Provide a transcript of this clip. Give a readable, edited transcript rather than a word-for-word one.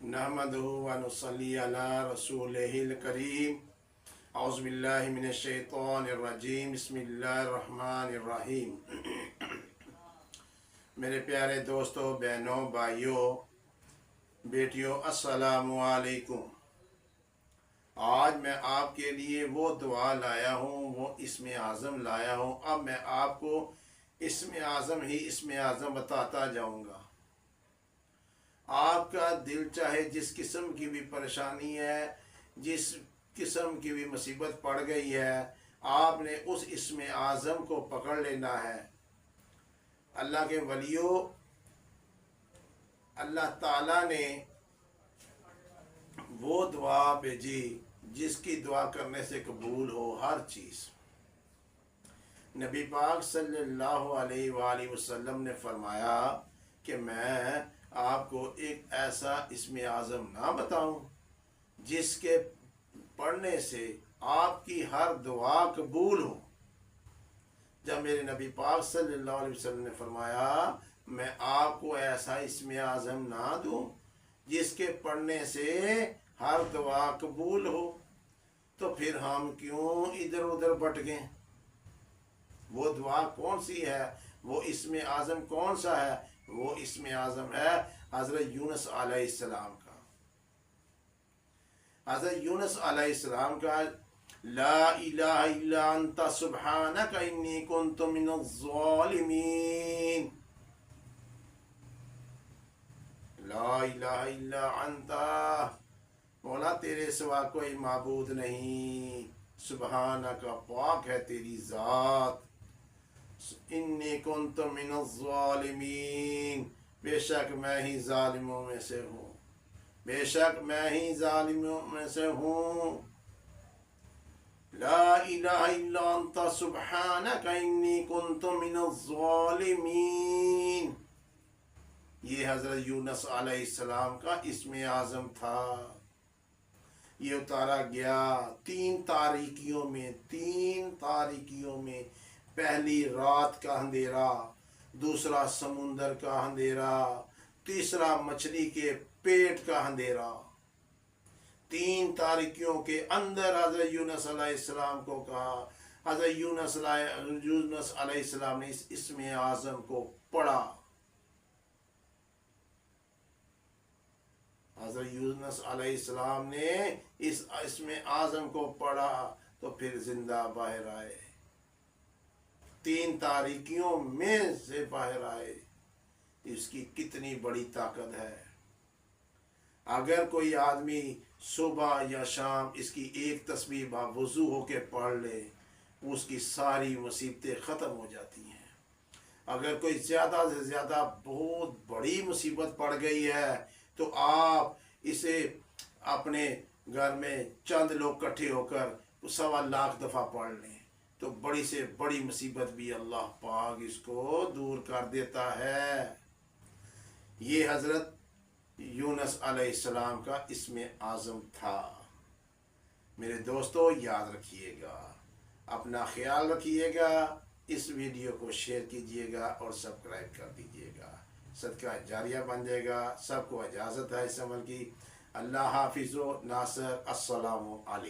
नहमदुहु व नुसल्ली अला रसूलिहिल करीम। औज़ु बिल्लाहि मिनश शैतानिर रजीम। बिस्मिल्लाहिर रहमानिर रहीम। मेरे प्यारे दोस्तों, बहनों, भाइयों, बेटियों, अस्सलामु अलैकुम। आज मैं आपके लिए वो दुआ लाया हूँ, वो इस्म आज़म लाया हूँ। अब मैं आपको इस्म आज़म बताता जाऊँगा। आपका दिल चाहे जिस किस्म की भी परेशानी है, जिस किस्म की भी मुसीबत पड़ गई है, आपने उस इस्म आज़म को पकड़ लेना है। अल्लाह के वलियों, अल्लाह ताला ने वो दुआ भेजी जिसकी दुआ करने से कबूल हो हर चीज़। नबी पाक सल्लल्लाहु अलैहि वसल्लम ने फरमाया कि मैं आपको एक ऐसा इस्म आज़म ना बताऊं जिसके पढ़ने से आपकी हर दुआ कबूल हो। जब मेरे नबी पाक सल्लल्लाहु अलैहि वसल्लम ने फरमाया मैं आपको ऐसा इस्म आज़म ना दूं जिसके पढ़ने से हर दुआ कबूल हो, तो फिर हम क्यों इधर उधर भटके? वो दुआ कौन सी है? वो इस्म आज़म कौन सा है? वो इस्म आज़म है हज़रत यूनुस अलैहिस्सलाम का। हज़रत यूनुस अलैहिस्सलाम का ला इलाहा इल्ला अंता सुब्हानका इन्नी कुन्तु मिनज़ ज़ालिमीन। ला इलाहा इल्ला अंता, मौला तेरे सिवा कोई माबूद नहीं, सुब्हानका पाक है तेरी ज़ात, इन्नी कुन्तु मिनज़ ज़ालिमीन, बेशक मैं ही ज़ालिमों में से हूँ, बेशक मैं ही ज़ालिमों में से हूँ। ला इलाहा इल्ला अंता सुब्हानका इन्नी कुन्तु मिनज़ ज़ालिमीन। ये हज़रत यूनुस अलैहिस्सलाम का इस्म आज़म था। ये उतारा गया तीन तारीकियों में। पहली रात का अंधेरा, दूसरा समुंदर का अंधेरा, तीसरा मछली के पेट का अंधेरा। तीन तारीकियों के अंदर हज़रत यूनुस अलैहिस्सलाम को कहा। हज़रत यूनुस अलैहिस्सलाम ने इस इस्म आज़म को पढ़ा। हज़रत यूनुस अलैहिस्सलाम ने इस इस्म आज़म को पढ़ा तो फिर जिंदा बाहर आए, तीन तारीकियों में से बाहर आए। इसकी कितनी बड़ी ताकत है। अगर कोई आदमी सुबह या शाम इसकी एक तस्बीह बावुज़ू होके पढ़ ले, उसकी सारी मुसीबतें ख़त्म हो जाती हैं। अगर कोई ज़्यादा से ज़्यादा बहुत बड़ी मुसीबत पड़ गई है तो आप इसे अपने घर में चंद लोग इकट्ठे होकर 1.25 लाख दफ़ा पढ़ लें तो बड़ी से बड़ी मुसीबत भी अल्लाह पाक इसको दूर कर देता है। ये हज़रत यूनुस अलैहिस्सलाम का इस्म आज़म था। मेरे दोस्तों, याद रखिएगा, अपना ख्याल रखिएगा, इस वीडियो को शेयर कीजिएगा और सब्सक्राइब कर दीजिएगा। सदका जारिया बन जाएगा। सबको इजाज़त है इस अमल की। अल्लाह हाफिज़ व नासर। अस्सलामु अलैकुम।